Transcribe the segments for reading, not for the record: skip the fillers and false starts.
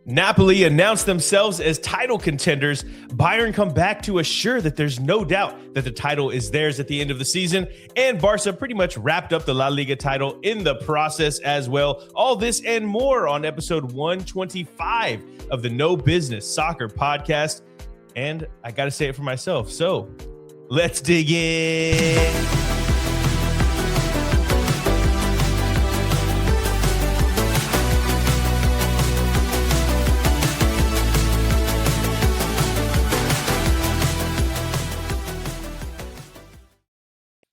Napoli announced themselves as title contenders. Bayern come back to assure that there's no doubt that the title is theirs at the end of the season. And Barca pretty much wrapped up the La Liga title in the process as well. All this and more on episode 125 of the No Business Soccer podcast. And I got to say it for myself. So let's dig in.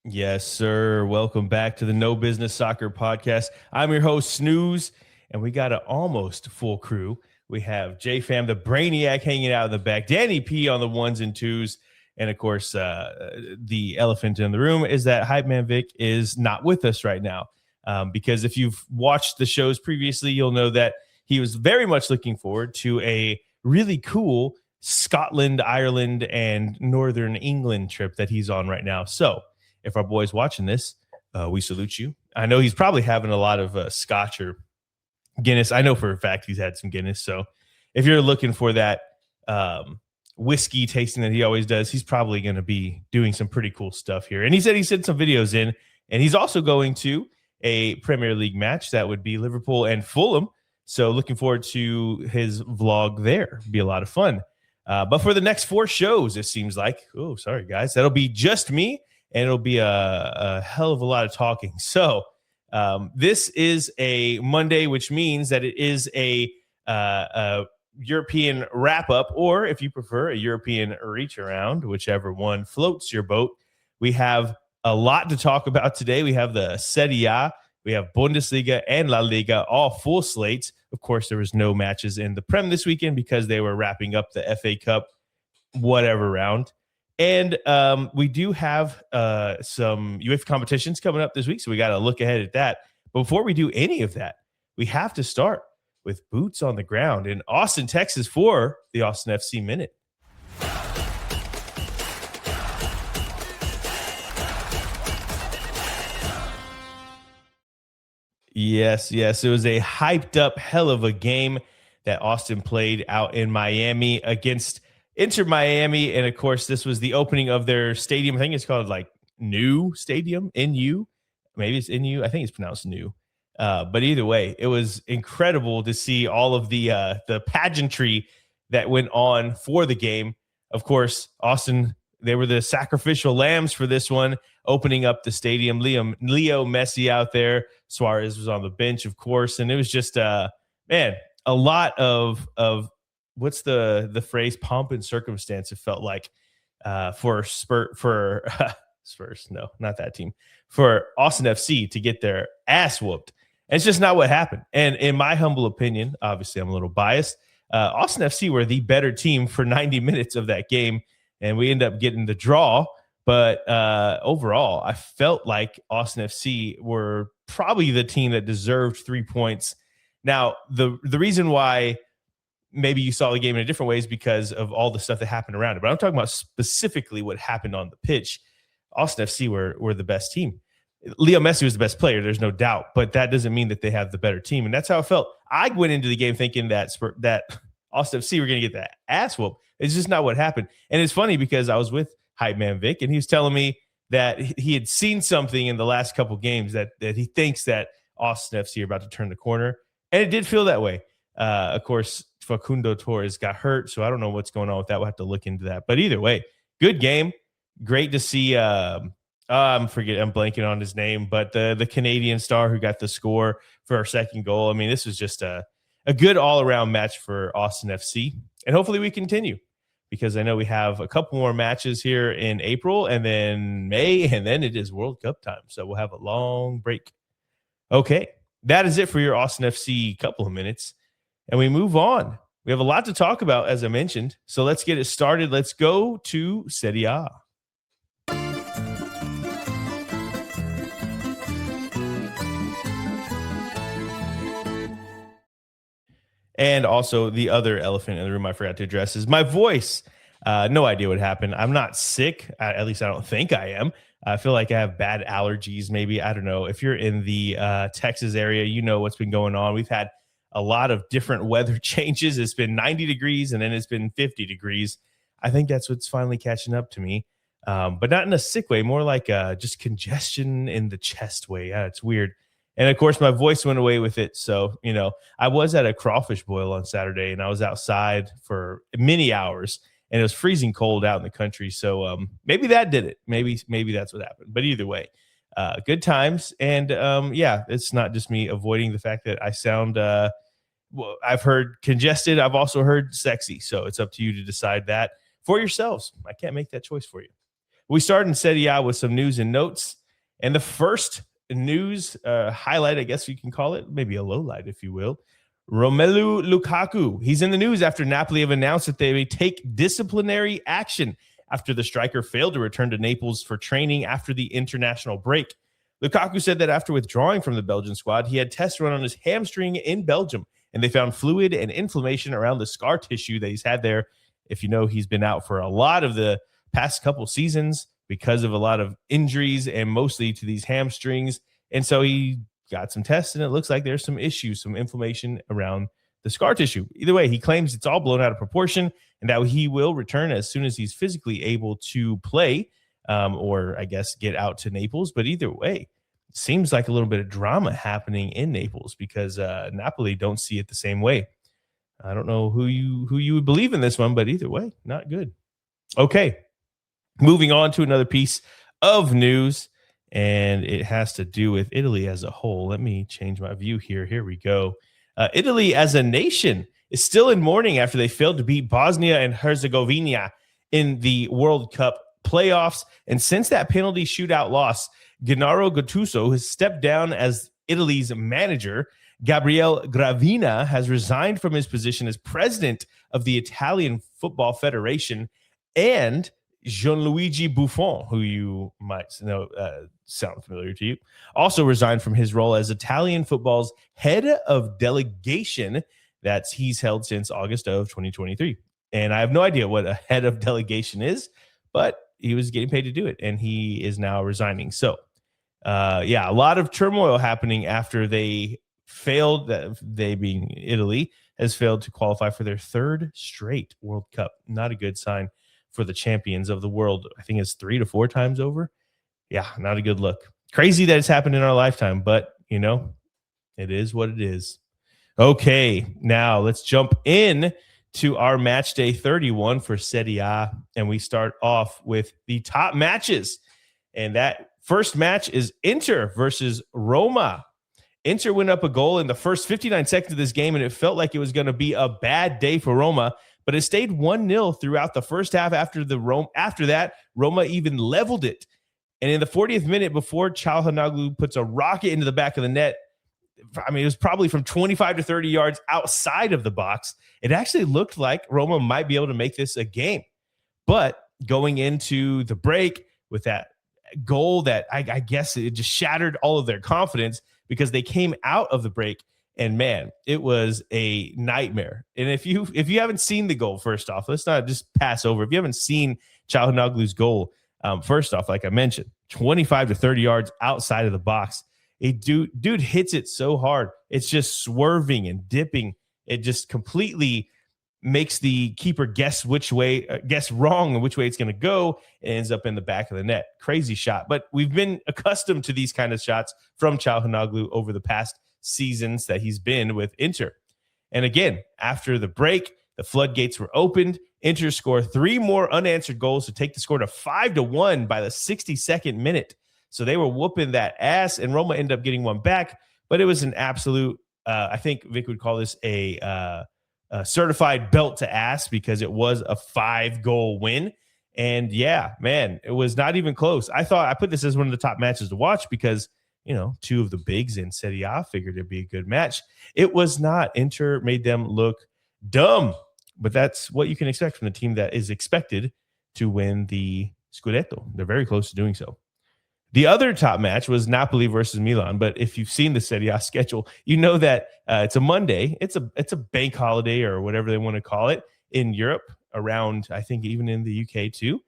Yes, sir. Welcome back to the No Business Soccer podcast. I'm your host, Snooz, and we got an almost full crew. We have J-Fam, the Brainiac, hanging out in the back, Danny P on the ones and twos, and of course, the elephant in the room is that Hypeman Vick is not with us right now. Because if you've watched the shows previously, you'll know that he was very much looking forward to a really cool Scotland, Ireland, and Northern England trip that he's on right now. So if our boy's watching this, we salute you. I know he's probably having a lot of Scotch or Guinness. I know for a fact he's had some Guinness. So if you're looking for that whiskey tasting that he always does, he's probably going to be doing some pretty cool stuff here. And he said he sent some videos in, and he's also going to a Premier League match. That would be Liverpool and Fulham. So looking forward to his vlog there. Be a lot of fun. But for the next 4 shows, it seems like, oh, sorry, guys, that'll be just me. And it'll be a hell of a lot of talking. So this is a Monday, which means that it is a European wrap-up, or if you prefer, a European reach-around, whichever one floats your boat. We have a lot to talk about today. We have the Serie A, we have Bundesliga and La Liga, all full slates. Of course, there was no matches in the Prem this weekend because they were wrapping up the FA Cup, whatever round. And we do have some UEFA competitions coming up this week, so we got to look ahead at that. But before we do any of that, we have to start with boots on the ground in Austin, Texas for the Austin FC Minute. Yes, it was a hyped up hell of a game that Austin played out in Miami against Inter Miami, and of course, this was the opening of their stadium. I think it's called like New Stadium, NU. Maybe it's NU. I think it's pronounced New. But either way, it was incredible to see all of the pageantry that went on for the game. Of course, Austin, they were the sacrificial lambs for this one, opening up the stadium. Leo Messi out there. Suarez was on the bench, of course, and it was just a lot of what's the phrase? Pomp and circumstance. It felt like for Spurs, no, not that team, for Austin FC to get their ass whooped. And it's just not what happened. And in my humble opinion, obviously I'm a little biased, Austin FC were the better team for 90 minutes of that game, and we end up getting the draw. But overall, I felt like Austin FC were probably the team that deserved 3 points. Now, the reason why maybe you saw the game in a different way is because of all the stuff that happened around it. But I'm talking about specifically what happened on the pitch. Austin FC were the best team. Leo Messi was the best player, there's no doubt, but that doesn't mean that they have the better team. And that's how it felt. I went into the game thinking that Austin FC were going to get that ass whoop. It's just not what happened. And it's funny because I was with Hypeman Vick, and he was telling me that he had seen something in the last couple games that he thinks that Austin FC are about to turn the corner. And it did feel that way. Of course, Facundo Torres got hurt, so I don't know what's going on with that. We'll have to look into that. But either way, good game. Great to see. I'm blanking on his name, but the Canadian star who got the score for our second goal. I mean, this was just a good all-around match for Austin FC, and hopefully we continue, because I know we have a couple more matches here in April and then May, and then it is World Cup time, so we'll have a long break. Okay, that is it for your Austin FC couple of minutes. And we move on. We have a lot to talk about, as I mentioned. So let's get it started. Let's go to Serie A. And also the other elephant in the room I forgot to address is my voice. No idea what happened. I'm not sick. At least I don't think I am. I feel like I have bad allergies. Maybe, I don't know. If you're in the Texas area, you know what's been going on. We've had a lot of different weather changes. It's been 90 degrees and then it's been 50 degrees. I think that's what's finally catching up to me. But not in a sick way, more like just congestion in the chest way. Yeah, it's weird. And of course, my voice went away with it. So, I was at a crawfish boil on Saturday and I was outside for many hours and it was freezing cold out in the country. So maybe that did it. Maybe that's what happened. But either way, good times. And yeah, it's not just me avoiding the fact that I sound, I've heard congested. I've also heard sexy. So it's up to you to decide that for yourselves. I can't make that choice for you. We start in Serie A with some news and notes. And the first news highlight, I guess you can call it, maybe a low light, if you will. Romelu Lukaku. He's in the news after Napoli have announced that they may take disciplinary action after the striker failed to return to Naples for training after the international break. Lukaku said that after withdrawing from the Belgian squad, he had tests run on his hamstring in Belgium, and they found fluid and inflammation around the scar tissue that he's had there. If you know, he's been out for a lot of the past couple seasons because of a lot of injuries and mostly to these hamstrings. And so he got some tests and it looks like there's some issues, some inflammation around the scar tissue. Either way, he claims it's all blown out of proportion and that he will return as soon as he's physically able to play or I guess get out to Naples. But either way, it seems like a little bit of drama happening in Naples because Napoli don't see it the same way. I don't know who you would believe in this one, but either way, not good. Okay. Moving on to another piece of news, and it has to do with Italy as a whole. Let me change my view here. Here we go. Italy as a nation is still in mourning after they failed to beat Bosnia and Herzegovina in the World Cup playoffs. And since that penalty shootout loss, Gennaro Gattuso has stepped down as Italy's manager. Gabriele Gravina has resigned from his position as president of the Italian Football Federation, and Gianluigi Buffon, who you might know sound familiar to you, also resigned from his role as Italian football's head of delegation that he's held since August of 2023. And I have no idea what a head of delegation is, but he was getting paid to do it, and he is now resigning. So, yeah, a lot of turmoil happening after they failed, they being Italy, has failed to qualify for their third straight World Cup. Not a good sign for the champions of the world. I think it's 3 to 4 times over. Yeah, not a good look. Crazy that it's happened in our lifetime, but, it is what it is. Okay, now let's jump in to our match day 31 for Serie A, and we start off with the top matches. And that first match is Inter versus Roma. Inter went up a goal in the first 59 seconds of this game, and it felt like it was going to be a bad day for Roma, but it stayed 1-0 throughout the first half. After that, Roma even leveled it. And in the 40th minute, before Çalhanoğlu puts a rocket into the back of the net, I mean, it was probably from 25 to 30 yards outside of the box. It actually looked like Roma might be able to make this a game. But going into the break with that goal that I guess it just shattered all of their confidence, because they came out of the break and, man, it was a nightmare. And if you haven't seen the goal, first off, let's not just pass over. If you haven't seen Çalhanoğlu's goal, first off, like I mentioned, 25 to 30 yards outside of the box. Dude hits it so hard. It's just swerving and dipping. It just completely makes the keeper guess wrong which way it's going to go. It ends up in the back of the net. Crazy shot. But we've been accustomed to these kind of shots from Çalhanoğlu over the past seasons that he's been with Inter. And again, after the break, the floodgates were opened. Inter scored 3 more unanswered goals to take the score to 5-1 by the 62nd minute. So they were whooping that ass, and Roma ended up getting one back. But it was an absolute, I think Vic would call this a certified belt to ass, because it was a 5-goal win. And yeah, man, it was not even close. I put this as one of the top matches to watch because, 2 of the bigs in Serie A figured it'd be a good match. It was not. Inter made them look dumb, but that's what you can expect from the team that is expected to win the Scudetto. They're very close to doing so. The other top match was Napoli versus Milan. But if you've seen the Serie A schedule, you know that it's a Monday. It's a bank holiday or whatever they want to call it in Europe, around, I think, even in the UK too.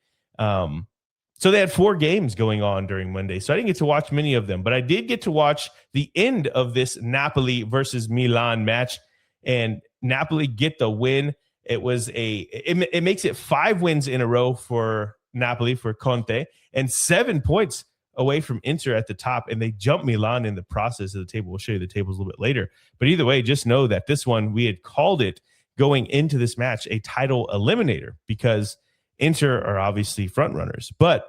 So they had 4 games going on during Monday. So I didn't get to watch many of them, but I did get to watch the end of this Napoli versus Milan match. and Napoli get the win. It makes it 5 wins in a row for Napoli, for Conte, and 7 points away from Inter at the top, and they jump Milan in the process of the table. We'll show you the tables a little bit later. But either way, just know that this one, we had called it going into this match a title eliminator because Inter are obviously front runners, but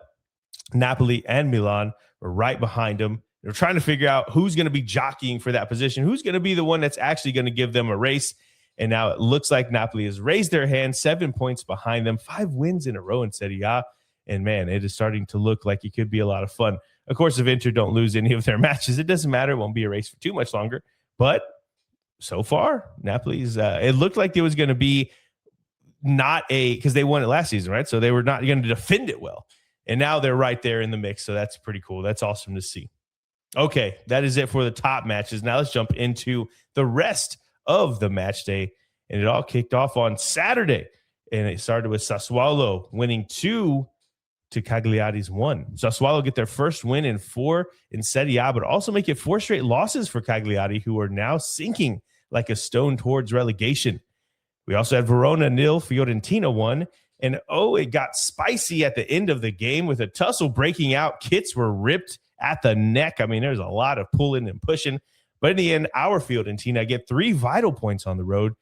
Napoli and Milan were right behind them. They're trying to figure out who's going to be jockeying for that position, who's going to be the one that's actually going to give them a race. And now it looks like Napoli has raised their hand, 7 points behind them, 5 wins in a row in Serie A. And man, it is starting to look like it could be a lot of fun. Of course, if Inter don't lose any of their matches, it doesn't matter. It won't be a race for too much longer. But so far, Napoli's, it looked like it was going to be because they won it last season, right? So they were not going to defend it well. And now they're right there in the mix. So that's pretty cool. That's awesome to see. Okay, that is it for the top matches. Now let's jump into the rest of the match day. And it all kicked off on Saturday. And it started with Sassuolo winning 2 to Cagliari's 1. Sassuolo get their first win in 4 in Serie A, but also make it 4 straight losses for Cagliari, who are now sinking like a stone towards relegation. We also had Verona 0, Fiorentina 1. And it got spicy at the end of the game with a tussle breaking out. Kits were ripped at the neck. I mean, there's a lot of pulling and pushing. But in the end, our Fiorentina get 3 vital points on the road,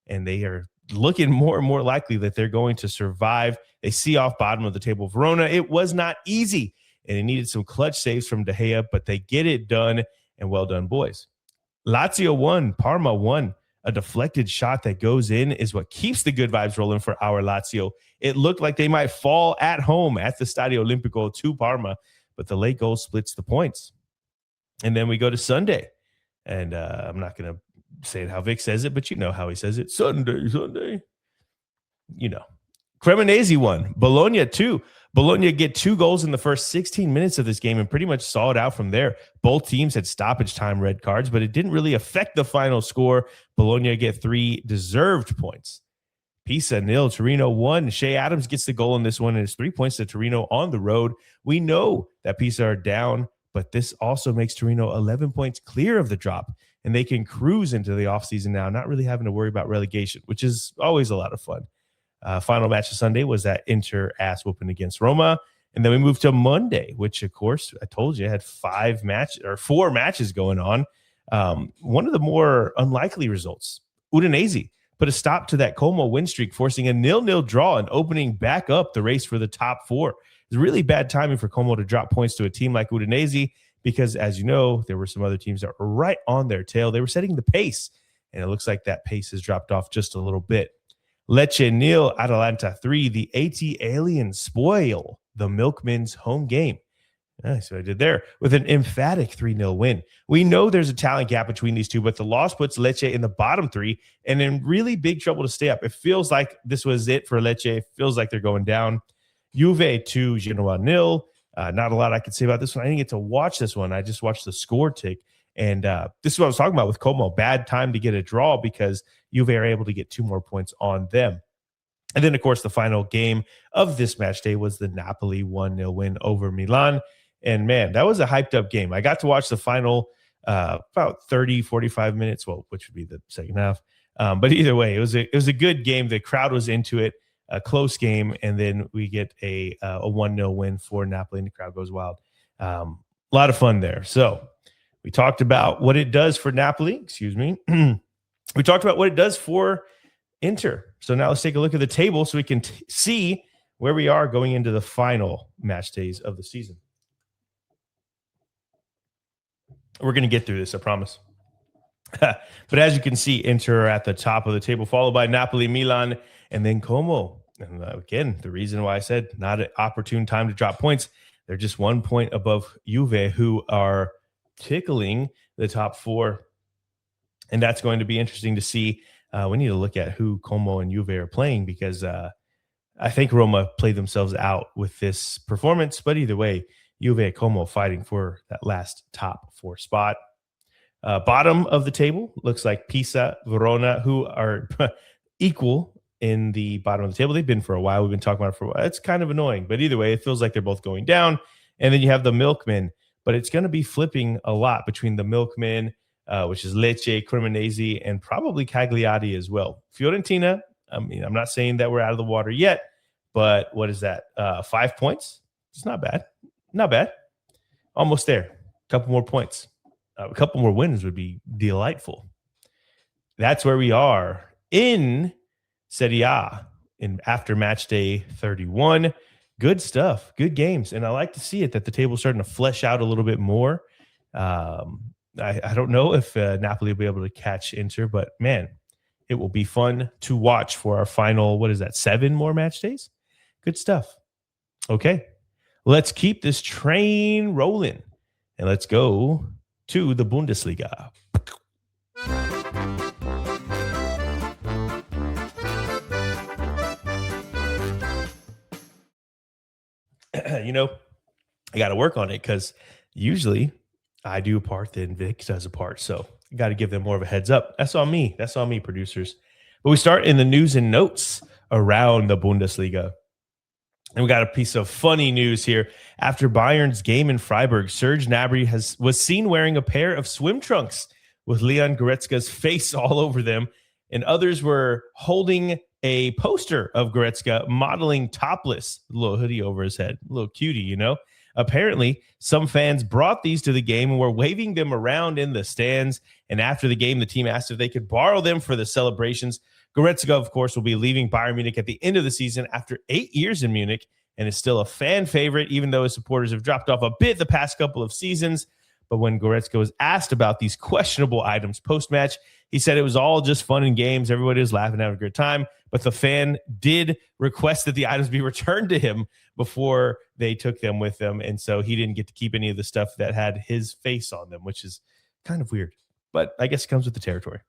and they are looking more and more likely that they're going to survive. They see off bottom of the table Verona. It was not easy, and it needed some clutch saves from De Gea, but they get it done, and well done, boys. Lazio 1, Parma 1. A deflected shot that goes in is what keeps the good vibes rolling for our Lazio. It looked like they might fall at home at the Stadio Olimpico to Parma, but the late goal splits the points. And then we go to Sunday. And I'm not going to say it how Vic says it, but you know how he says it. Sunday. You know. Cremonese 1, Bologna 2. Bologna get 2 goals in the first 16 minutes of this game and pretty much saw it out from there. Both teams had stoppage time red cards, but it didn't really affect the final score. Bologna get 3 deserved points. Pisa 0, Torino 1. Shea Adams gets the goal in this one, and it's 3 points to Torino on the road. We know that Pisa are down, but this also makes Torino 11 points clear of the drop, and they can cruise into the offseason now, not really having to worry about relegation, which is always a lot of fun. Final match of Sunday was that Inter ass whooping against Roma. And then we moved to Monday, which, of course, I told you had 4 matches going on. One of the more unlikely results, Udinese put a stop to that Como win streak, forcing a 0-0 draw and opening back up the race for the top 4. It's really bad timing for Como to drop points to a team like Udinese because, as you know, there were some other teams that were right on their tail. They were setting the pace, and it looks like that pace has dropped off just a little bit. Lecce 0, Atalanta 3. The AT aliens spoil the Milkmen's home game. That's what I did there with an emphatic 3-0 win. We know there's a talent gap between these two, but the loss puts Lecce in the bottom 3 and in really big trouble to stay up. It feels like this was it for Lecce. It feels like they're going down. Juve 2, Genoa 0. Not a lot I could say about this one. I didn't get to watch this one. I just watched the score tick. And this is what I was talking about with Como. Bad time to get a draw because Juve are able to get 2 more points on them. And then, of course, the final game of this match day was the Napoli 1-0 win over Milan. And, man, that was a hyped-up game. I got to watch the final about 30, 45 minutes, well, which would be the second half. But either way, it was a good game. The crowd was into it, a close game, and then we get a 1-0 win for Napoli, and the crowd goes wild. A lot of fun there. So we talked about what it does for Napoli. Excuse me. We talked about what it does for Inter. So now let's take a look at the table so we can see where we are going into the final match days of the season. We're going to get through this, I promise. But as you can see, Inter are at the top of the table, followed by Napoli, Milan, and then Como. And again, the reason why I said not an opportune time to drop points, they're just 1 point above Juve, who are tickling the top 4. And that's going to be interesting to see. We need to look at who Como and Juve are playing because I think Roma played themselves out with this performance. But either way, Juve and Como fighting for that last top 4 spot. Bottom of the table looks like Pisa, Verona, who are equal in the bottom of the table. They've been for a while. We've been talking about it for a while. It's kind of annoying. But either way, it feels like they're both going down. And then you have the Milkmen. But it's going to be flipping a lot between the Milkmen, which is Lecce, Cremonese, and probably Cagliari as well. Fiorentina, I mean, I'm not saying that we're out of the water yet, but what is that? 5 points? It's not bad. Not bad. Almost there. A couple more points. A couple more wins would be delightful. That's where we are in Serie A after match day 31. Good stuff. Good games. And I like to see it that the table's starting to flesh out a little bit more. I don't know if Napoli will be able to catch Inter, but man, it will be fun to watch for our final, 7 more match days? Good stuff. Okay, let's keep this train rolling and let's go to the Bundesliga. I got to work on it because usually I do a part, then Vic does a part. So you got to give them more of a heads up. That's on me. That's on me, producers. But we start in the news and notes around the Bundesliga. And we got a piece of funny news here. After Bayern's game in Freiburg, Serge Gnabry was seen wearing a pair of swim trunks with Leon Goretzka's face all over them. And others were holding a poster of Goretzka modeling topless, a little hoodie over his head, a little cutie, Apparently, some fans brought these to the game and were waving them around in the stands. And after the game, the team asked if they could borrow them for the celebrations. Goretzka, of course, will be leaving Bayern Munich at the end of the season after 8 years in Munich and is still a fan favorite, even though his supporters have dropped off a bit the past couple of seasons. But when Goretzka was asked about these questionable items post-match, he said it was all just fun and games. Everybody was laughing, having a good time. But the fan did request that the items be returned to him before they took them with them. And so he didn't get to keep any of the stuff that had his face on them, which is kind of weird. But I guess it comes with the territory.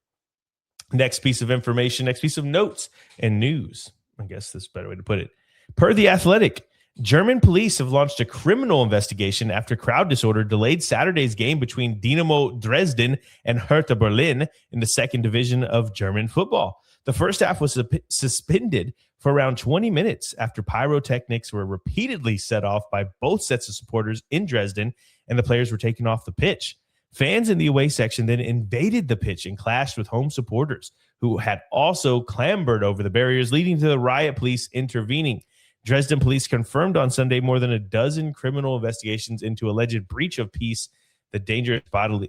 Next piece of information, next piece of notes and news. I guess that's a better way to put it. Per The Athletic, German police have launched a criminal investigation after crowd disorder delayed Saturday's game between Dynamo Dresden and Hertha Berlin in the second division of German football. The first half was suspended for around 20 minutes after pyrotechnics were repeatedly set off by both sets of supporters in Dresden, and the players were taken off the pitch. Fans in the away section then invaded the pitch and clashed with home supporters, who had also clambered over the barriers, leading to the riot police intervening. Dresden police confirmed on Sunday more than a dozen criminal investigations into alleged breach of peace, the dangerous bodily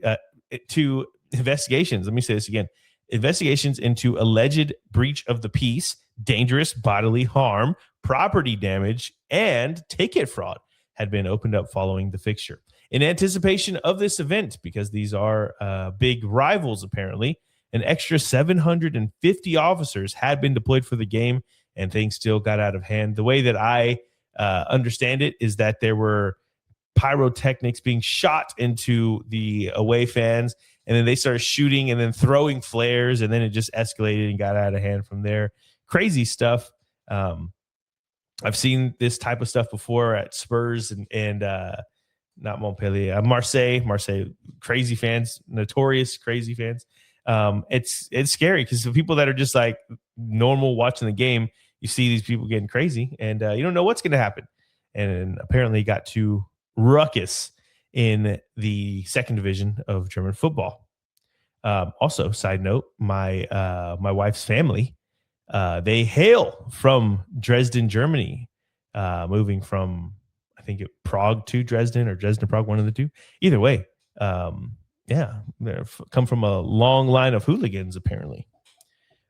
investigations. Let me say this again. Investigations into alleged breach of the peace, dangerous bodily harm, property damage, and ticket fraud had been opened up following the fixture. In anticipation of this event, because these are big rivals apparently, an extra 750 officers had been deployed for the game, and things still got out of hand. The way that I understand it is that there were pyrotechnics being shot into the away fans, and then they started shooting and then throwing flares, and then it just escalated and got out of hand from there. Crazy stuff. I've seen this type of stuff before at Spurs and not Montpellier, Marseille, crazy fans, notorious crazy fans. It's scary because the people that are just like normal watching the game, you see these people getting crazy and you don't know what's going to happen. And apparently got to ruckus in the second division of German football. Also, side note, my wife's family, they hail from Dresden, Germany, moving from, I think Prague to Dresden or Dresden to Prague, one of the two. Either way, they come from a long line of hooligans, apparently.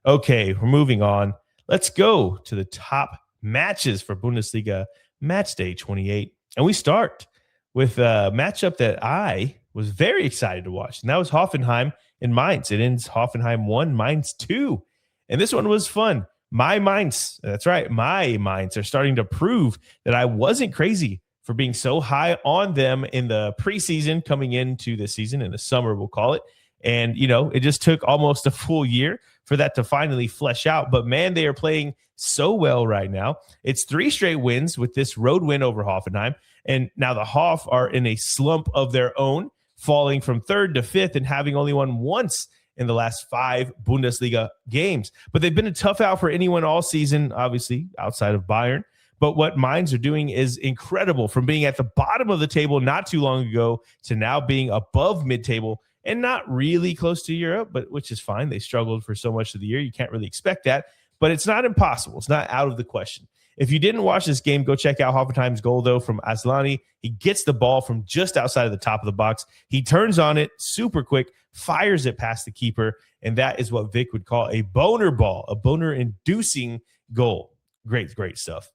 Okay, we're moving on. Let's go to the top matches for Bundesliga Matchday 28. And we start with a matchup that I was very excited to watch, and that was Hoffenheim and Mainz. It ends Hoffenheim 1, Mainz 2. And this one was fun. My Mainz, that's right, my Mainz are starting to prove that I wasn't crazy for being so high on them in the preseason coming into the season, in the summer, we'll call it. And, it just took almost a full year for that to finally flesh out. But, man, they are playing so well right now. It's 3 straight wins with this road win over Hoffenheim. And now the Hoff are in a slump of their own, falling from 3rd to 5th and having only won once in the last 5 Bundesliga games. But they've been a tough out for anyone all season, obviously, outside of Bayern. But what Mainz are doing is incredible, from being at the bottom of the table not too long ago to now being above mid-table and not really close to Europe, but which is fine. They struggled for so much of the year. You can't really expect that, but it's not impossible. It's not out of the question. If you didn't watch this game, go check out Hoffenheim's goal, though, from Atleti. He gets the ball from just outside of the top of the box. He turns on it super quick, fires it past the keeper, and that is what Vick would call a boner ball, a boner-inducing goal. Great, great stuff.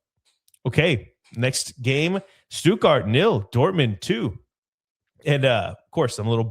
Okay, next game, Stuttgart 0, Dortmund 2. And, of course, I'm a little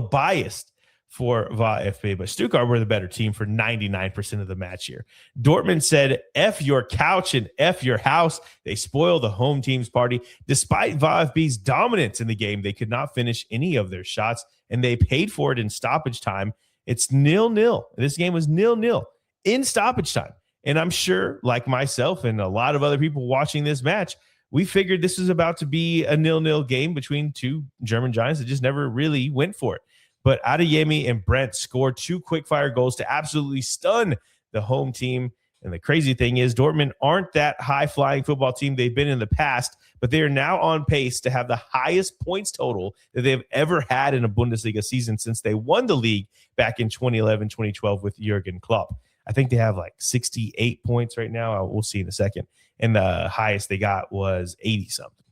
biased for VfB, but Stuttgart were the better team for 99% of the match here. Dortmund said, F your couch and F your house. They spoil the home team's party. Despite VfB's dominance in the game, they could not finish any of their shots, and they paid for it in stoppage time. It's 0-0. This game was 0-0 in stoppage time. And I'm sure, like myself and a lot of other people watching this match, we figured this was about to be a 0-0 game between two German giants that just never really went for it. But Adeyemi and Brent scored 2 quick-fire goals to absolutely stun the home team. And the crazy thing is Dortmund aren't that high-flying football team they've been in the past, but they are now on pace to have the highest points total that they've ever had in a Bundesliga season since they won the league back in 2011-2012 with Jurgen Klopp. I think they have like 68 points right now. We'll see in a second. And the highest they got was 80-something.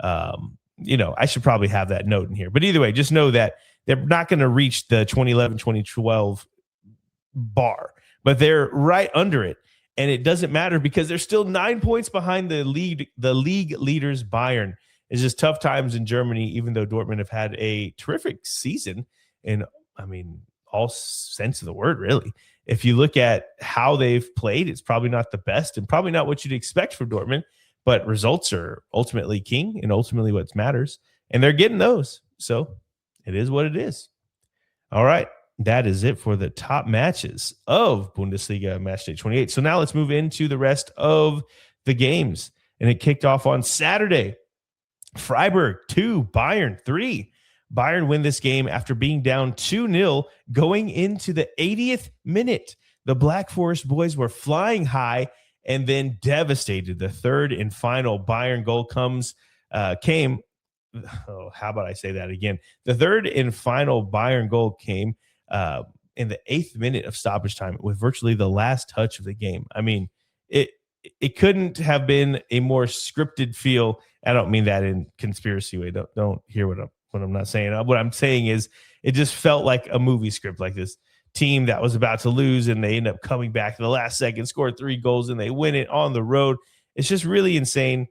I should probably have that note in here. But either way, just know that they're not going to reach the 2011-2012 bar, but they're right under it. And it doesn't matter because they're still 9 points behind the league leaders, Bayern. It's just tough times in Germany, even though Dortmund have had a terrific season in, all sense of the word, really. If you look at how they've played, it's probably not the best and probably not what you'd expect from Dortmund, but results are ultimately king and ultimately what matters. And they're getting those. So it is what it is. All right. That is it for the top matches of Bundesliga Matchday 28. So now let's move into the rest of the games. And it kicked off on Saturday. Freiburg 2, Bayern 3. Bayern win this game after being down 2-0 going into the 80th minute. The Black Forest boys were flying high and then devastated. The third and final Bayern goal came. Oh, how about I say that again? The third and final Bayern goal came in the 8th minute of stoppage time with virtually the last touch of the game. It couldn't have been a more scripted feel. I don't mean that in conspiracy way. Don't hear what I'm not saying. What I'm saying is it just felt like a movie script, like this team that was about to lose and they end up coming back to the last second, scored 3 goals, and they win it on the road. It's just really insane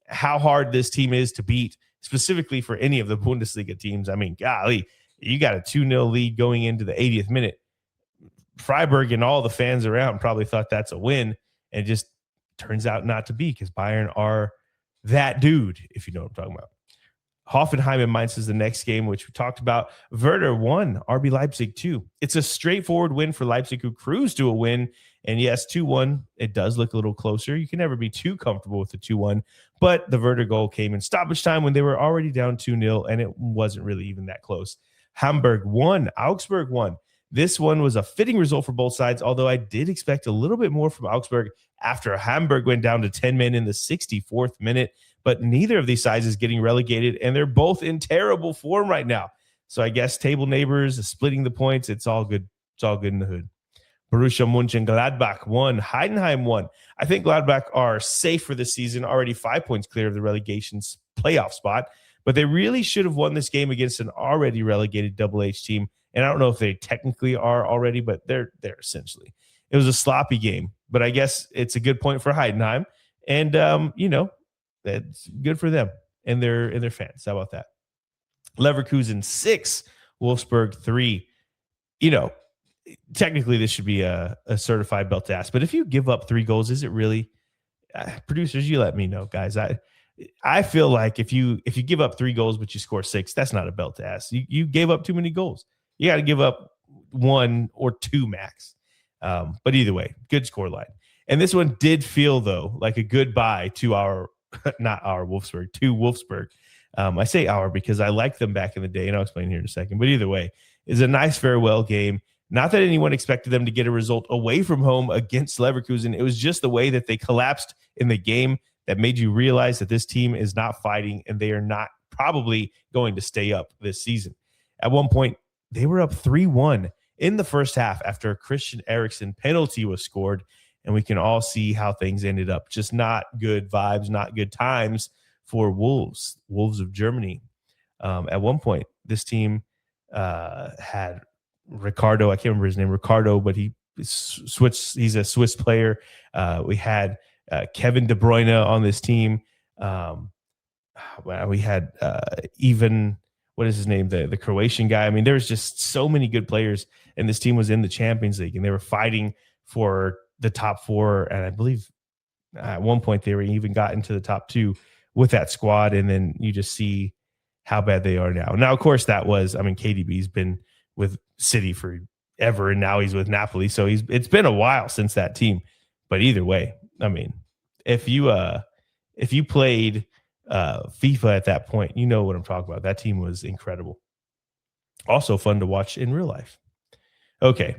how hard this team is to beat, specifically for any of the Bundesliga teams. Golly, you got a 2-0 lead going into the 80th minute. Freiburg and all the fans around probably thought that's a win, and it just turns out not to be because Bayern are that dude, if you know what I'm talking about. Hoffenheim and Mainz is the next game, which we talked about. Werder 1, RB Leipzig 2. It's a straightforward win for Leipzig, who cruised to a win. And yes, 2-1, it does look a little closer. You can never be too comfortable with the 2-1. But the Werder goal came in stoppage time when they were already down 2-0, and it wasn't really even that close. Hamburg 1, Augsburg 1. This one was a fitting result for both sides, although I did expect a little bit more from Augsburg after Hamburg went down to 10 men in the 64th minute. But neither of these sides is getting relegated, and they're both in terrible form right now. So I guess table neighbors, splitting the points, it's all good. It's all good in the hood. Borussia Mönchengladbach 1, Heidenheim 1. I think Gladbach are safe for this season, already 5 points clear of the relegation's playoff spot. But they really should have won this game against an already relegated Double H team. And I don't know if they technically are already, but they're essentially. It was a sloppy game, but I guess it's a good point for Heidenheim. And, that's good for them and their fans. How about that? Leverkusen 6, Wolfsburg 3. Technically this should be a certified belt to ask, but if you give up 3 goals, is it really? Producers, you let me know, guys. I feel like if you give up 3 goals but you score 6, that's not a belt to ask. You gave up too many goals. You got to give up 1 or 2 max. But either way, good score line. And this one did feel though like a goodbye to our. Not our Wolfsburg, to Wolfsburg. I say our because I liked them back in the day, and I'll explain here in a second. But either way, it's a nice farewell game. Not that anyone expected them to get a result away from home against Leverkusen. It was just the way that they collapsed in the game that made you realize that this team is not fighting, and they are not probably going to stay up this season. At one point, they were up 3-1 in the first half after a Christian Eriksen penalty was scored. And we can all see how things ended up. Just not good vibes, not good times for Wolves of Germany. At one point, this team had Ricardo. I can't remember his name, Ricardo, but he's a Swiss player. We had Kevin De Bruyne on this team. We had even, what is his name? The Croatian guy. I mean, there's just so many good players, and this team was in the Champions League, and they were fighting for the top four. And I believe at one point they were even got into the top two with that squad. And then you just see how bad they are now. Now, of course, KDB's been with City forever, and now he's with Napoli. So it's been a while since that team. But either way, I mean, if you played FIFA at that point, you know what I'm talking about. That team was incredible. Also fun to watch in real life. Okay,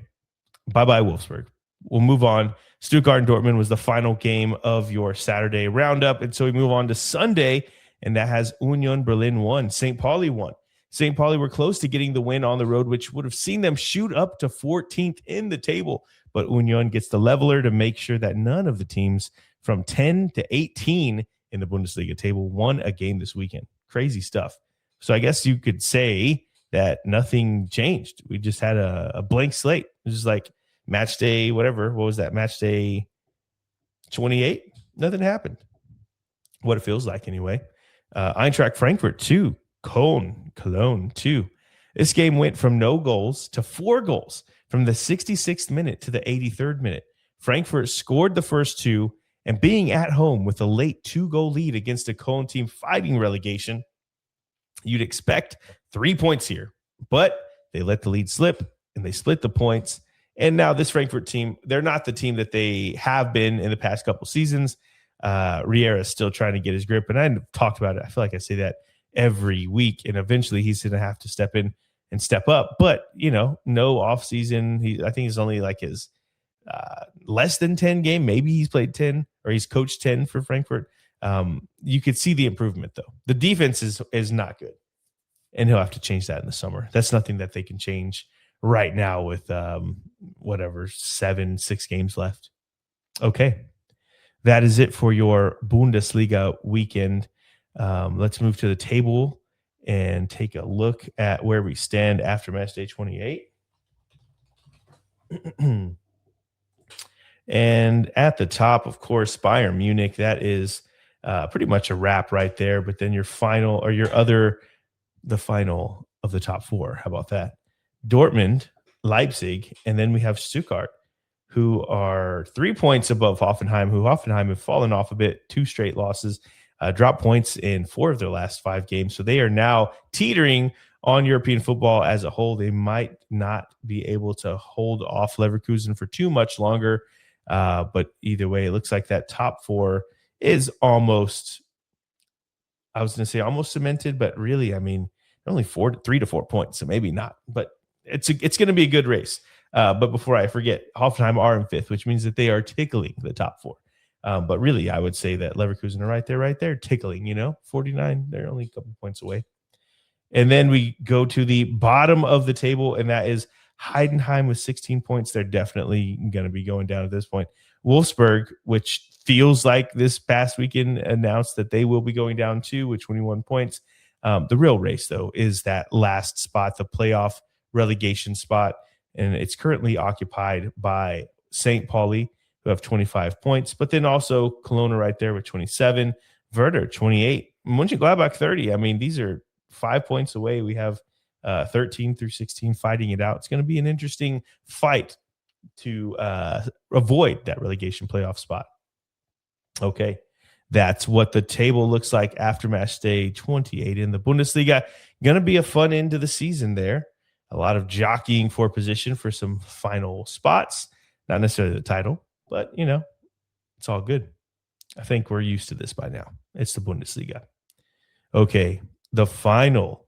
bye-bye Wolfsburg. We'll move on. Stuttgart and Dortmund was the final game of your Saturday roundup. And so we move on to Sunday, and that has Union Berlin won. St. Pauli won. St. Pauli were close to getting the win on the road, which would have seen them shoot up to 14th in the table. But Union gets the leveler to make sure that none of the teams from 10 to 18 in the Bundesliga table won a game this weekend. Crazy stuff. So I guess you could say that nothing changed. We just had a blank slate. It was like Matchday, whatever. What was that? Matchday 28? Nothing happened. What it feels like anyway. Eintracht Frankfurt 2. Cologne 2. This game went from no goals to 4 goals from the 66th minute to the 83rd minute. Frankfurt scored the first 2, and being at home with a late 2-goal lead against a Cologne team fighting relegation, you'd expect 3 points here. But they let the lead slip, and they split the points. And now this Frankfurt team, they're not the team that they have been in the past couple seasons. Riera is still trying to get his grip, and I talked about it. I feel like I say that every week, and eventually he's going to have to step in and step up. But, no offseason. I think he's only like his less than 10 game. Maybe he's played 10 or he's coached 10 for Frankfurt. You could see the improvement, though. The defense is not good, and he'll have to change that in the summer. That's nothing that they can change right now with 6 games left. Okay. That is it for your Bundesliga weekend. Let's move to the table and take a look at where we stand after match day 28. And at the top, of course, Bayern Munich. That is pretty much a wrap right there. But then the final of the top 4. How about that? Dortmund, Leipzig, and then we have Stuttgart, who are 3 points above Hoffenheim, who Hoffenheim have fallen off a bit, 2 straight losses, dropped points in 4 of their last 5 games. So they are now teetering on European football as a whole. They might not be able to hold off Leverkusen for too much longer. But either way, it looks like that top 4 is almost, I was going to say almost cemented, but really, I mean, only 3 to 4 points, so maybe not. But it's going to be a good race. But before I forget, Hoffenheim are in 5th, which means that they are tickling the top 4. But really, I would say that Leverkusen are right there, tickling, 49. They're only a couple points away. And then we go to the bottom of the table, and that is Heidenheim with 16 points. They're definitely going to be going down at this point. Wolfsburg, which feels like this past weekend announced that they will be going down too with 21 points. The real race, though, is that last spot, the playoff relegation spot. And it's currently occupied by St. Pauli, who have 25 points, but then also Cologne right there with 27, Werder 28, Mönchengladbach 30. I mean, these are 5 points away. We have 13 through 16 fighting it out. It's going to be an interesting fight to avoid that relegation playoff spot. Okay, that's what the table looks like after match day 28 in the Bundesliga. Going to be a fun end to the season there. A lot of jockeying for position for some final spots. Not necessarily the title, but, it's all good. I think we're used to this by now. It's the Bundesliga. Okay, the final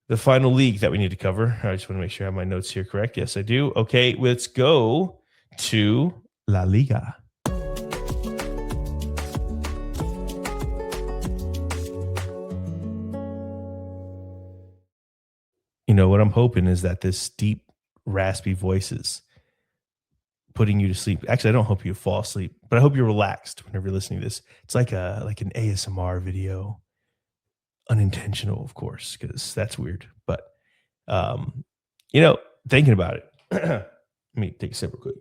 league that we need to cover. I just want to make sure I have my notes here correct. Yes, I do. Okay, let's go to La Liga. what I'm hoping is that this deep, raspy voice is putting you to sleep. Actually, I don't hope you fall asleep, but I hope you're relaxed whenever you're listening to this. It's like an ASMR video, unintentional, of course, because that's weird. But um, thinking about it, let me take a sip real quick.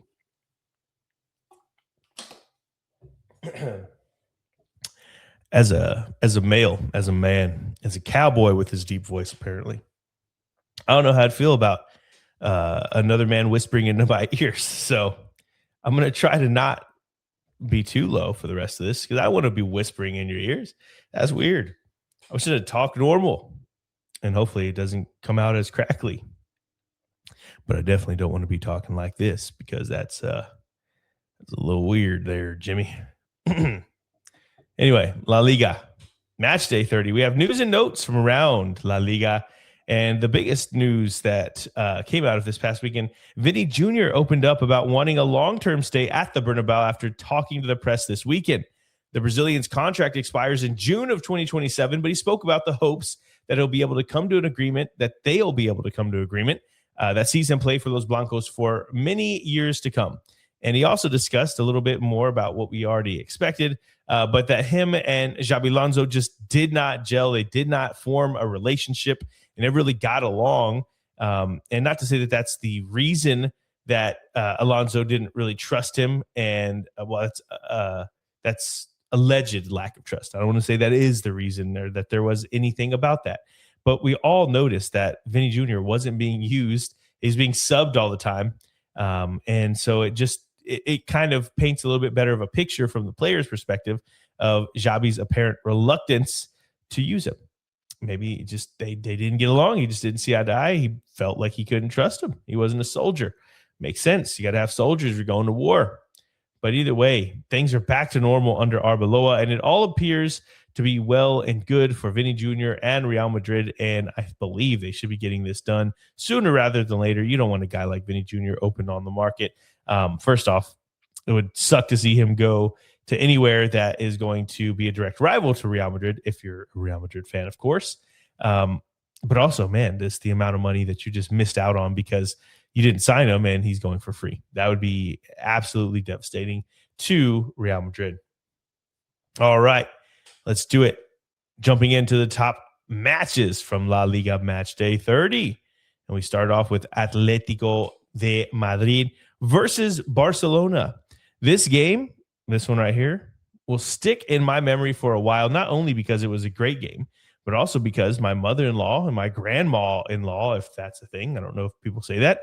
As a male, as a man, as a cowboy with his deep voice, apparently, I don't know how I'd feel about another man whispering into my ears. So I'm gonna try to not be too low for the rest of this because I want to be whispering in your ears. That's weird. I should have talked normal, and hopefully it doesn't come out as crackly. But I definitely don't want to be talking like this because that's a little weird there, Jimmy. Anyway, La Liga, match day 30. We have news and notes from around La Liga. And the biggest news that came out of this past weekend, Vinny Jr. opened up about wanting a long-term stay at the Bernabeu after talking to the press this weekend. The Brazilian's contract expires in June of 2027, but he spoke about the hopes that he'll be able to come to an agreement, that they'll be able to come to an agreement that sees him play for Los Blancos for many years to come. And he also discussed a little bit more about what we already expected, but that him and Xabi Alonso just did not gel. They did not form a relationship, and it really got along. And not to say that that's the reason that Alonso didn't really trust him. And that's alleged lack of trust. I don't want to say that is the reason or that there was anything about that. But we all noticed that Vinny Jr. wasn't being used. He's being subbed all the time. And so it kind of paints a little bit better of a picture from the player's perspective of Xabi's apparent reluctance to use him. Maybe just they didn't get along. He just didn't see eye to eye. He felt like he couldn't trust him. He wasn't a soldier. Makes sense. You got to have soldiers if you're going to war. But either way, things are back to normal under Arbeloa, and it all appears to be well and good for Vinny Jr. and Real Madrid, and I believe they should be getting this done sooner rather than later. You don't want a guy like Vinny Jr. open on the market. First off, it would suck to see him go to anywhere that is going to be a direct rival to Real Madrid, if you're a Real Madrid fan, of course. But also, man, this the amount of money that you just missed out on because you didn't sign him and he's going for free. That would be absolutely devastating to Real Madrid. All right, let's do it. Jumping into the top matches from La Liga match day 30. And we start off with Atletico de Madrid versus Barcelona. This game, this one right here, will stick in my memory for a while, not only because it was a great game, but also because my mother-in-law and my grandma-in-law, if that's a thing, I don't know if people say that,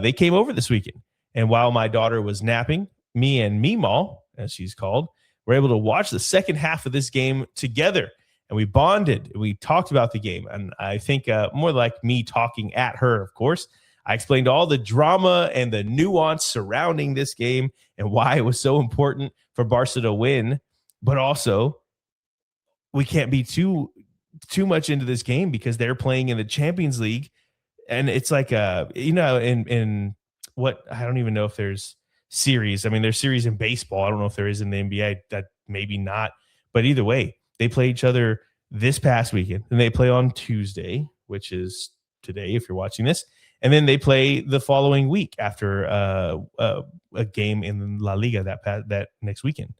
they came over this weekend. And while my daughter was napping, me and Meemaw, as she's called, were able to watch the second half of this game together. And we bonded. We talked about the game. And I think more like me talking at her, of course. I explained all the drama and the nuance surrounding this game and why it was so important for Barca to win. But also, we can't be too much into this game because they're playing in the Champions League. And it's like, in what, I don't even know if there's series. I mean, there's series in baseball. I don't know if there is in the NBA. That maybe not. But either way, they play each other this past weekend. And they play on Tuesday, which is today if you're watching this. And then they play the following week after a game in La Liga that next weekend.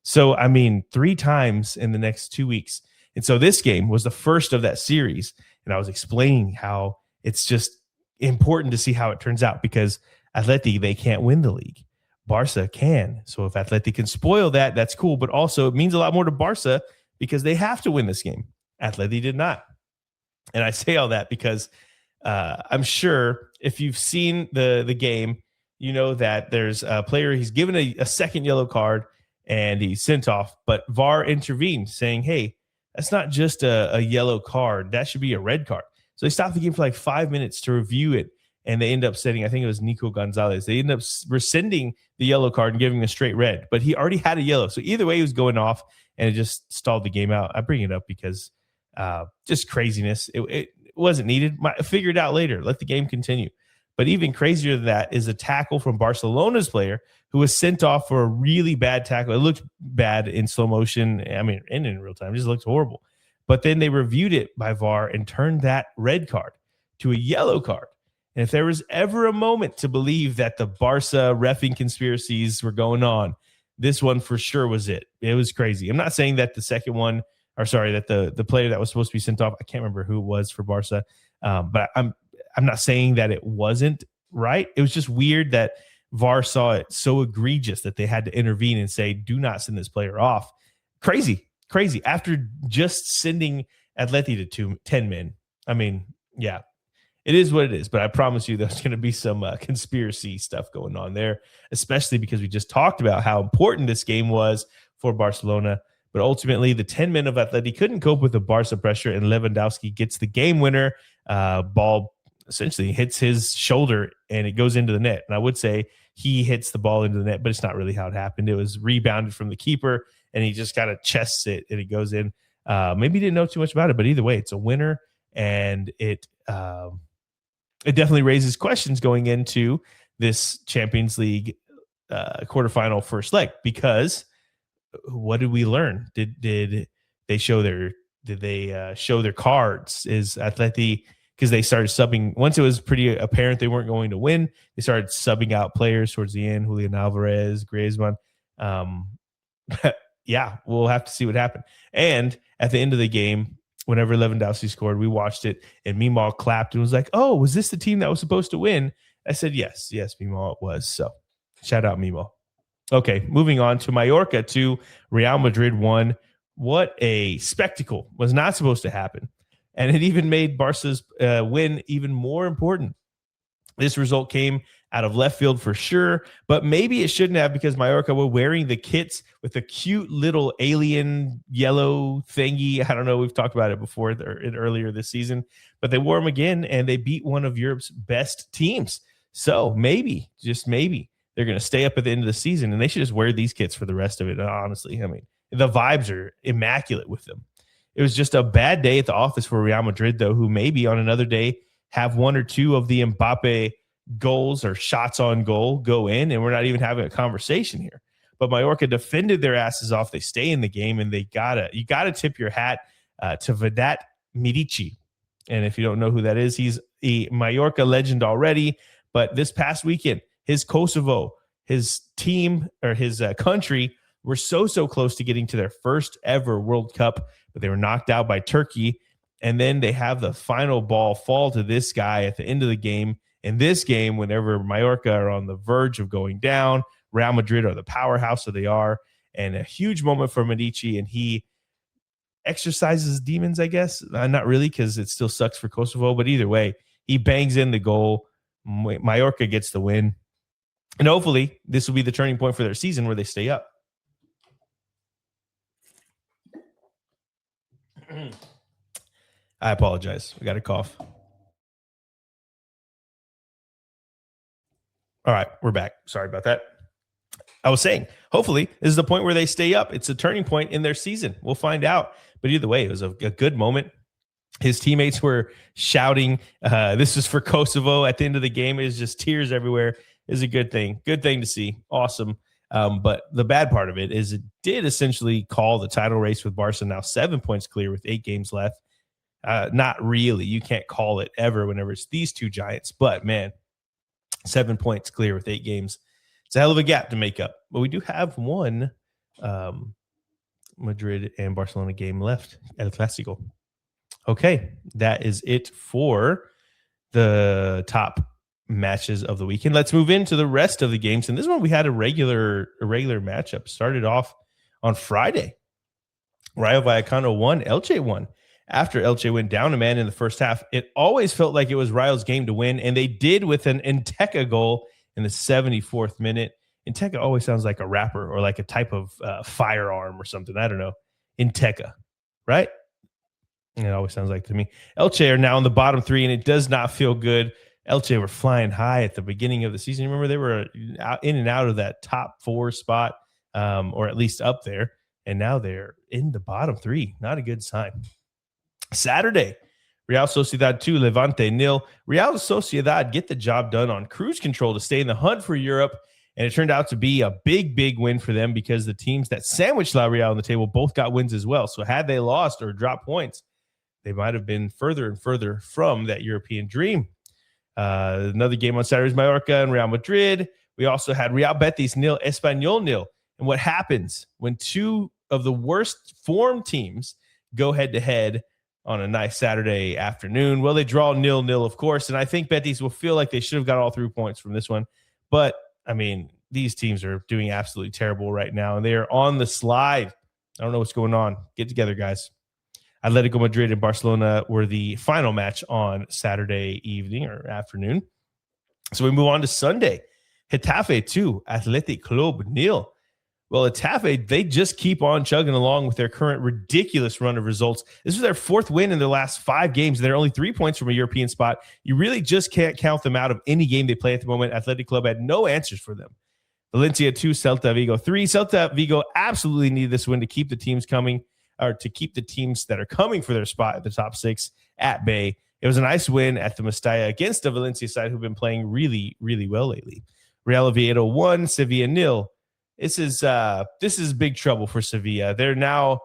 So, I mean, 3 times in the next 2 weeks. And so this game was the first of that series. And I was explaining how it's just important to see how it turns out because Atleti, they can't win the league. Barca can. So if Atleti can spoil that, that's cool. But also it means a lot more to Barca because they have to win this game. Atleti did not. And I say all that because I'm sure if you've seen the game, you know that there's a player, he's given a second yellow card and he's sent off. But VAR intervened saying, hey, that's not just a yellow card. That should be a red card. So they stopped the game for like 5 minutes to review it. And they end up setting, I think it was Nico Gonzalez. They end up rescinding the yellow card and giving a straight red. But he already had a yellow. So either way, he was going off and it just stalled the game out. I bring it up because just craziness. It wasn't needed. Figure it out later. Let the game continue. But even crazier than that is a tackle from Barcelona's player who was sent off for a really bad tackle. It looked bad in slow motion. I mean, in real time, it just looked horrible. But then they reviewed it by VAR and turned that red card to a yellow card. And if there was ever a moment to believe that the Barca reffing conspiracies were going on, this one for sure was it. It was crazy. I'm not saying that the second one, or sorry, that the player that was supposed to be sent off, I can't remember who it was for Barca, but I'm not saying that it wasn't right. It was just weird that VAR saw it so egregious that they had to intervene and say, do not send this player off. Crazy. After just sending Atleti to 10 men. I mean, yeah, it is what it is. But I promise you there's going to be some conspiracy stuff going on there, especially because we just talked about how important this game was for Barcelona. But ultimately, the 10 men of Atleti couldn't cope with the Barca pressure, and Lewandowski gets the game winner. Ball essentially hits his shoulder, and it goes into the net. And I would say he hits the ball into the net, but it's not really how it happened. It was rebounded from the keeper, and he just kind of chests it, and it goes in. Maybe he didn't know too much about it, but either way, it's a winner, and it definitely raises questions going into this Champions League quarterfinal first leg, because what did we learn? Did they show their cards? Is Atleti, because they started subbing once it was pretty apparent they weren't going to win, they started subbing out players towards the end, Julian Alvarez, Griezmann. Yeah, we'll have to see what happened. And at the end of the game, whenever Lewandowski scored, we watched it, and Meemaw clapped and was like, "Oh, was this the team that was supposed to win?" I said, yes, Meemaw, it was. So shout out Meemaw. Okay, moving on to Mallorca 2, Real Madrid 1. What a spectacle. Was not supposed to happen. And it even made Barca's win even more important. This result came out of left field for sure, but maybe it shouldn't have, because Mallorca were wearing the kits with a cute little alien yellow thingy. I don't know. We've talked about it before earlier this season, but they wore them again, and they beat one of Europe's best teams. So maybe, just maybe, they're going to stay up at the end of the season, and they should just wear these kits for the rest of it. Honestly, I mean, the vibes are immaculate with them. It was just a bad day at the office for Real Madrid, though, who maybe on another day have one or two of the Mbappe goals or shots on goal go in, and we're not even having a conversation here. But Mallorca defended their asses off. They stay in the game, and you gotta tip your hat to Vedat Mirici. And if you don't know who that is, he's a Mallorca legend already. But this past weekend, his Kosovo, his team, or his country, were so close to getting to their first ever World Cup, but they were knocked out by Turkey. And then they have the final ball fall to this guy at the end of the game. In this game, whenever Mallorca are on the verge of going down, Real Madrid are the powerhouse that they are. And a huge moment for Medici, and he exercises demons, I guess. Not really, because it still sucks for Kosovo, but either way, he bangs in the goal. Mallorca gets the win. And hopefully this will be the turning point for their season where they stay up. I apologize. I got a cough. All right, we're back. Sorry about that. I was saying, hopefully, this is the point where they stay up. It's a turning point in their season. We'll find out. But either way, it was a good moment. His teammates were shouting. This is for Kosovo at the end of the game. It was just tears everywhere. It's a good thing. Good thing to see. Awesome. But the bad part of it is it did essentially call the title race with Barca now 7 points clear with 8 games left. Not really. You can't call it ever whenever it's these two giants. But, man, 7 points clear with 8 games. It's a hell of a gap to make up. But we do have one Madrid and Barcelona game left, El Clásico. Okay, that is it for the top matches of the weekend. Let's move into the rest of the games. And this one we had a regular matchup. Started off on Friday. Rayo Vallecano won. Elche won. After Elche went down a man in the first half, it always felt like it was Rayo's game to win, and they did with an Inteca goal in the 74th minute. Inteca always sounds like a rapper or like a type of firearm or something. I don't know. Inteca, right? It always sounds like to me. Elche are now in the bottom 3, and it does not feel good. Elche were flying high at the beginning of the season. Remember, they were in and out of that top 4 spot, or at least up there, and now they're in the bottom 3. Not a good sign. Saturday, Real Sociedad 2, Levante 0. Real Sociedad get the job done on cruise control to stay in the hunt for Europe, and it turned out to be a big win for them because the teams that sandwiched La Real on the table both got wins as well. So had they lost or dropped points, they might have been further and further from that European dream. Another game on Saturday is Mallorca and Real Madrid. We also had Real Betis 0, Espanyol 0. And what happens when two of the worst form teams go head-to-head on a nice Saturday afternoon? Well, they draw 0-0, of course, and I think Betis will feel like they should have got all 3 points from this one. But, I mean, these teams are doing absolutely terrible right now, and they are on the slide. I don't know what's going on. Get together, guys. Atletico Madrid and Barcelona were the final match on Saturday evening or afternoon. So we move on to Sunday. Getafe 2, Athletic Club 0. Well, Getafe, they just keep on chugging along with their current ridiculous run of results. This was their fourth win in their last 5 games. They're only 3 points from a European spot. You really just can't count them out of any game they play at the moment. Athletic Club had no answers for them. Valencia 2, Celta Vigo 3. Celta Vigo absolutely needed this win to keep the teams coming, or to keep the teams that are coming for their spot at the top 6 at bay. It was a nice win at the Mestalla against the Valencia side who've been playing really, really well lately. Real Oviedo 1, Sevilla 0. This is big trouble for Sevilla. They're now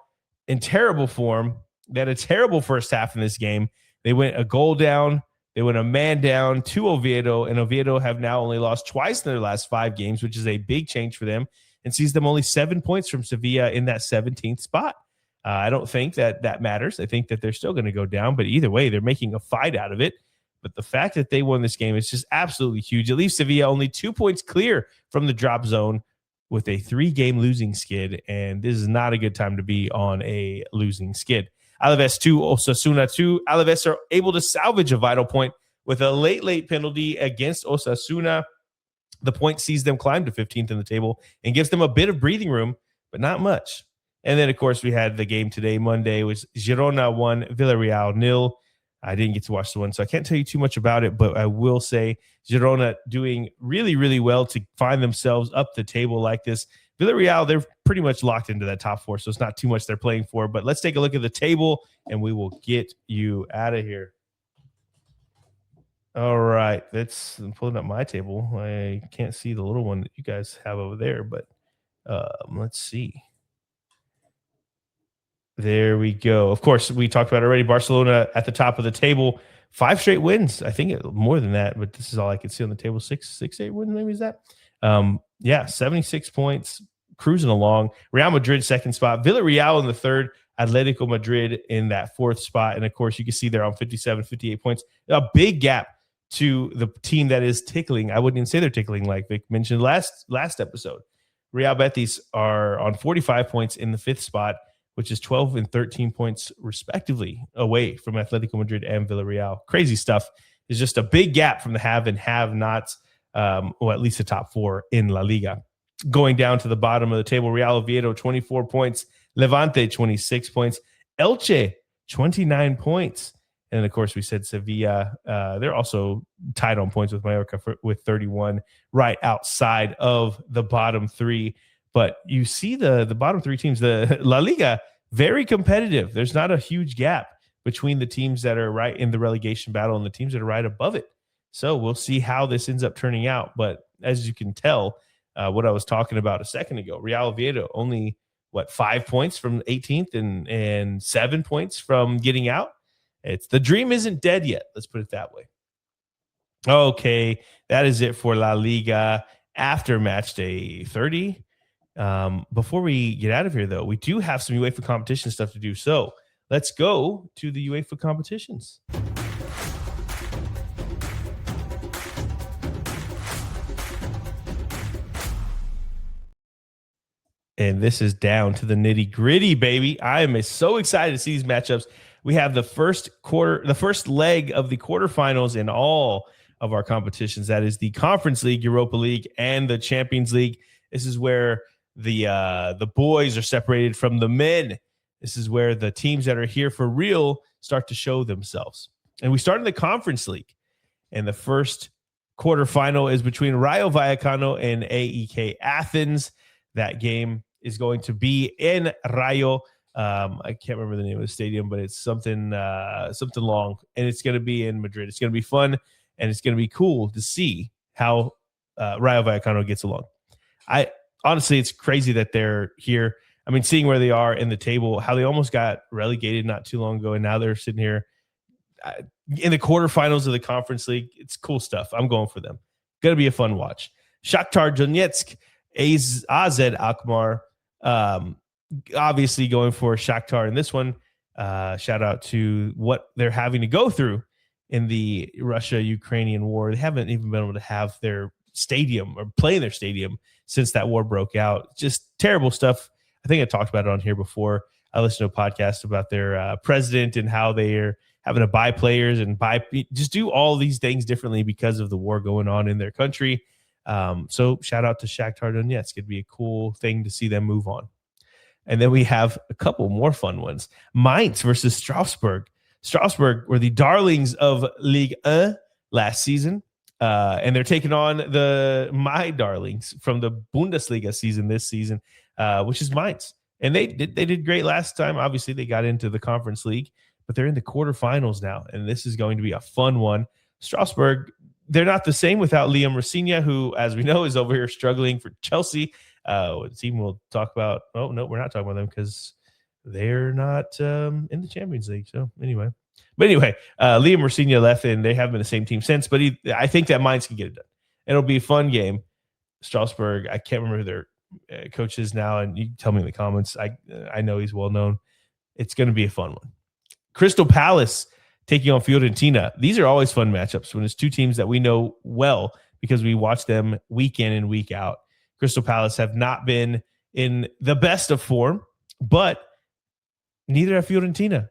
in terrible form. They had a terrible first half in this game. They went a goal down. They went a man down to Oviedo, and Oviedo have now only lost twice in their last 5 games, which is a big change for them, and sees them only 7 points from Sevilla in that 17th spot. I don't think that matters. I think that they're still going to go down, but either way, they're making a fight out of it. But the fact that they won this game is just absolutely huge. It leaves Sevilla only 2 points clear from the drop zone with a 3-game losing skid, and this is not a good time to be on a losing skid. Alaves 2, Osasuna 2. Alaves are able to salvage a vital point with a late penalty against Osasuna. The point sees them climb to 15th in the table and gives them a bit of breathing room, but not much. And then, of course, we had the game today, Monday, was Girona 1, Villarreal 0. I didn't get to watch the one, so I can't tell you too much about it, but I will say Girona doing really, really well to find themselves up the table like this. Villarreal, they're pretty much locked into that top 4, so it's not too much they're playing for. But let's take a look at the table, and we will get you out of here. All right, I'm pulling up my table. I can't see the little one that you guys have over there, but let's see. There we go. Of course, we talked about already. Barcelona at the top of the table, 5 straight wins. I think more than that, but this is all I can see on the table. 6, 8 wins, maybe is that? 76 points, cruising along. Real Madrid 2nd spot, Villarreal in the 3rd, Atletico Madrid in that 4th spot. And of course, you can see they're on 57, 58 points. A big gap to the team that is tickling. I wouldn't even say they're tickling, like Vic mentioned last episode. Real Betis are on 45 points in the 5th spot, which is 12 and 13 points respectively away from Atletico Madrid and Villarreal. Crazy stuff. There's just a big gap from the have and have-nots, or at least the top 4 in La Liga. Going down to the bottom of the table, Real Oviedo, 24 points. Levante, 26 points. Elche, 29 points. And then, of course, we said Sevilla. They're also tied on points with Mallorca with 31, right outside of the bottom 3. But you see the bottom 3 teams, the La Liga, very competitive. There's not a huge gap between the teams that are right in the relegation battle and the teams that are right above it. So we'll see how this ends up turning out. But as you can tell, what I was talking about a second ago, Real Oviedo only, 5 points from 18th and 7 points from getting out. The dream isn't dead yet. Let's put it that way. Okay, that is it for La Liga after match day 30. Before we get out of here, though, we do have some UEFA competition stuff to do. So let's go to the UEFA competitions. And this is down to the nitty gritty, baby. I am so excited to see these matchups. We have the first leg of the quarterfinals in all of our competitions. That is the Conference League, Europa League, and the Champions League. This is where the boys are separated from the men. This is where the teams that are here for real start to show themselves. And we start in the Conference League. And the first quarterfinal is between Rayo Vallecano and AEK Athens. That game is going to be in Rayo. I can't remember the name of the stadium, but it's something long, and it's going to be in Madrid. It's going to be fun, and it's going to be cool to see how Rayo Vallecano gets along. Honestly, it's crazy that they're here. I mean, seeing where they are in the table, how they almost got relegated not too long ago, and now they're sitting here in the quarterfinals of the Conference League. It's cool stuff. I'm going for them. Going to be a fun watch. Shakhtar Donetsk, AZ Alkmaar. Obviously going for Shakhtar in this one. Shout out to what they're having to go through in the Russia-Ukrainian war. They haven't even been able to have their stadium or play in their stadium since that war broke out. Just terrible stuff. I think I talked about it on here before. I listened to a podcast about their president and how they're having to buy players and just do all these things differently because of the war going on in their country. So shout out to Shakhtar Donetsk. It'd be a cool thing to see them move on. And then we have a couple more fun ones. Mainz versus Strasbourg. Strasbourg were the darlings of Ligue 1 last season. And they're taking on my darlings from the Bundesliga season this season, which is Mainz. And they did great last time. Obviously, they got into the Conference League, but they're in the quarterfinals now. And this is going to be a fun one. Strasbourg, they're not the same without Liam Rossinha, who, as we know, is over here struggling for Chelsea. A team we'll talk about. Oh, no, we're not talking about them because they're not in the Champions League. So anyway, Liam Rossinha left, and they haven't been the same team since. But I think that Mainz can get it done. It'll be a fun game. Strasbourg, I can't remember who their coach is now, and you can tell me in the comments. I know he's well known. It's going to be a fun one. Crystal Palace taking on Fiorentina. These are always fun matchups when it's two teams that we know well because we watch them week in and week out. Crystal Palace have not been in the best of form, but neither have Fiorentina.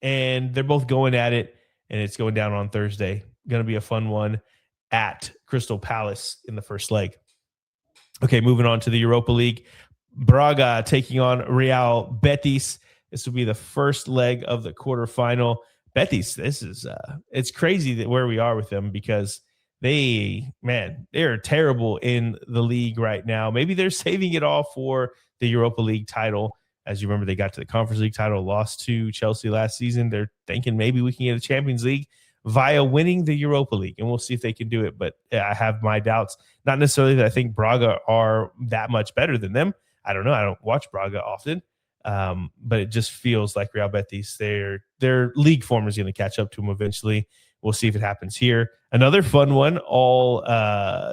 And they're both going at it, and it's going down on Thursday. Going to be a fun one at Crystal Palace in the first leg. Okay, moving on to the Europa League. Braga taking on Real Betis. This will be the first leg of the quarterfinal. Betis, this is it's crazy that where we are with them because they're terrible in the league right now. Maybe they're saving it all for the Europa League title. As you remember, they got to the Conference League title, lost to Chelsea last season. They're thinking maybe we can get a Champions League via winning the Europa League, and we'll see if they can do it. But I have my doubts. Not necessarily that I think Braga are that much better than them. I don't know. I don't watch Braga often. But it just feels like Real Betis, their league form is going to catch up to them eventually. We'll see if it happens here. Another fun one, all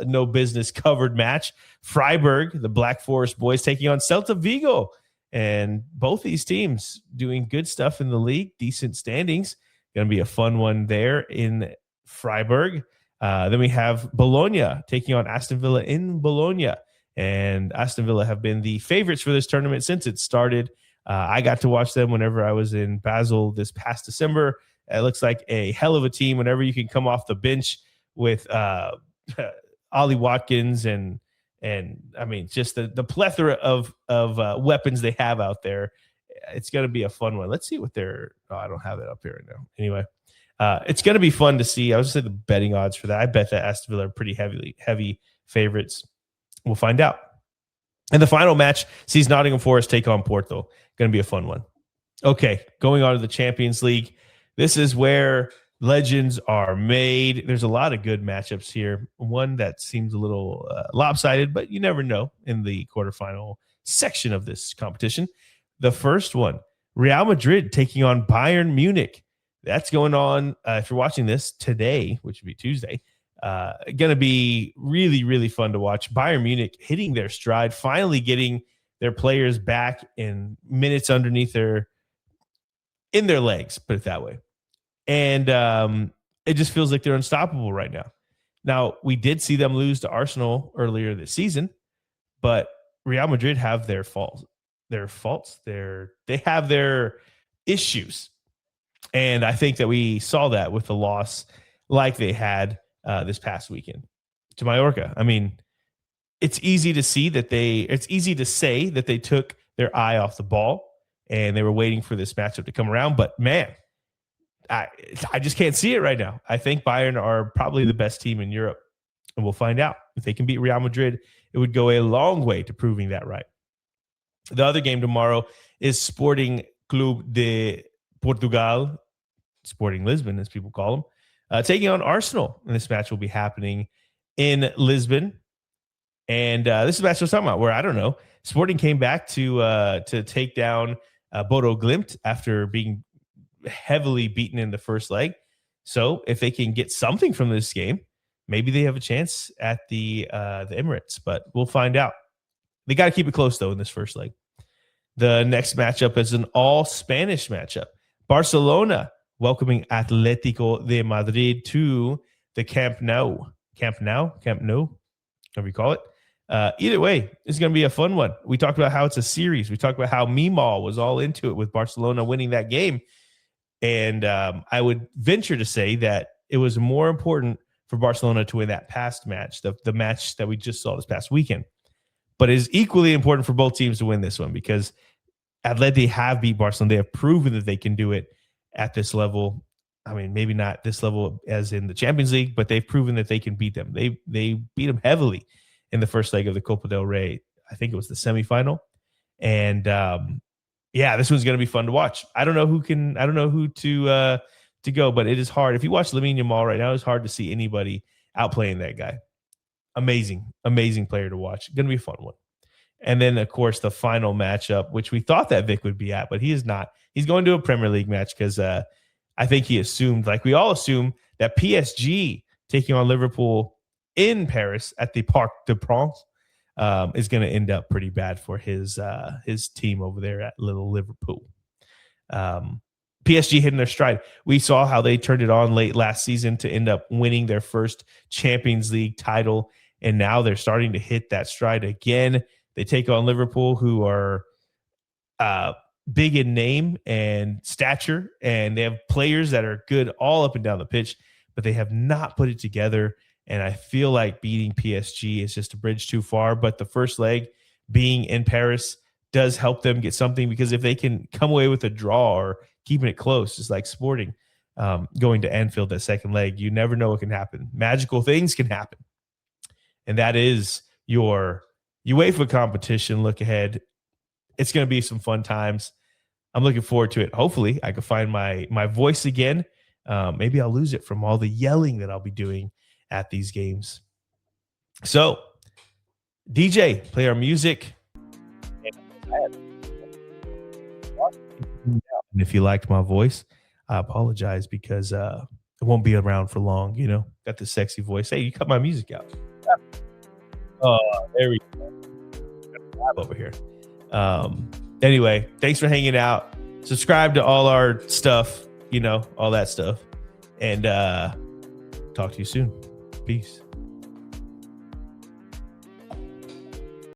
no business covered match. Freiburg, the Black Forest boys, taking on Celta Vigo. And both these teams doing good stuff in the league, decent standings. Going to be a fun one there in Freiburg. Then we have Bologna taking on Aston Villa in Bologna. And Aston Villa have been the favorites for this tournament since it started. I got to watch them whenever I was in Basel this past December. It looks like a hell of a team whenever you can come off the bench with Ollie Watkins and I mean, just the plethora of weapons they have out there. It's going to be a fun one. Let's see what I don't have it up here right now. Anyway, it's going to be fun to see. I was going to say the betting odds for that. I bet that Aston Villa are pretty heavy favorites. We'll find out. And the final match sees Nottingham Forest take on Porto. Going to be a fun one. Okay, going on to the Champions League. This is where legends are made. There's a lot of good matchups here. One that seems a little lopsided, but you never know in the quarterfinal section of this competition. The first one, Real Madrid taking on Bayern Munich. That's going on, if you're watching this today, which would be Tuesday, going to be really, really fun to watch. Bayern Munich hitting their stride, finally getting their players back in minutes underneath in their legs, put it that way. And it just feels like they're unstoppable right now. Now, we did see them lose to Arsenal earlier this season, but Real Madrid have their faults. They have their issues. And I think that we saw that with the loss like they had this past weekend to Mallorca. I mean, it's easy to say that they took their eye off the ball and they were waiting for this matchup to come around. But man, I just can't see it right now. I think Bayern are probably the best team in Europe, and we'll find out. If they can beat Real Madrid, it would go a long way to proving that right. The other game tomorrow is Sporting Clube de Portugal, Sporting Lisbon, as people call them, taking on Arsenal. And this match will be happening in Lisbon. And this is the match I was talking about, where I don't know, Sporting came back to take down Bodo Glimt after being heavily beaten in the first leg. So if they can get something from this game, maybe they have a chance at the Emirates. But we'll find out. They got to keep it close though in this first leg. The next matchup is an all Spanish matchup. Barcelona welcoming Atletico de Madrid to the Camp Nou, whatever you call it. Either way, it's going to be a fun one. We talked about how it's a series. We talked about how Meemaw was all into it with Barcelona winning that game. And I would venture to say that it was more important for Barcelona to win that past match, the match that we just saw this past weekend. But it is equally important for both teams to win this one because Atleti have beat Barcelona. They have proven that they can do it at this level. I mean, maybe not this level as in the Champions League, but they've proven that they can beat them. They beat them heavily in the first leg of the Copa del Rey. I think it was the semifinal. And yeah, this one's going to be fun to watch. I don't know who to go, but it is hard. If you watch Lamine Yamal right now, it's hard to see anybody outplaying that guy. Amazing player to watch. Going to be a fun one. And then, of course, the final matchup, which we thought that Vic would be at, but he is not. He's going to a Premier League match because I think he assumed, like we all assume, that PSG taking on Liverpool in Paris at the Parc des Princes is going to end up pretty bad for his team over there at Little Liverpool. PSG hitting their stride. We saw how they turned it on late last season to end up winning their first Champions League title, and now they're starting to hit that stride again. They take on Liverpool, who are big in name and stature, and they have players that are good all up and down the pitch, but they have not put it together. And I feel like beating PSG is just a bridge too far. But the first leg being in Paris does help them get something, because if they can come away with a draw or keeping it close, it's like Sporting going to Anfield that second leg. You never know what can happen. Magical things can happen. And that is your UEFA competition look ahead. It's going to be some fun times. I'm looking forward to it. Hopefully I can find my voice again. Maybe I'll lose it from all the yelling that I'll be doing at these games. So, DJ, play our music. And if you liked my voice, I apologize because it won't be around for long. You know, got this sexy voice. Hey, you cut my music out. Oh, there we go. Over here. Anyway, thanks for hanging out. Subscribe to all our stuff, you know, all that stuff. And talk to you soon. Peace.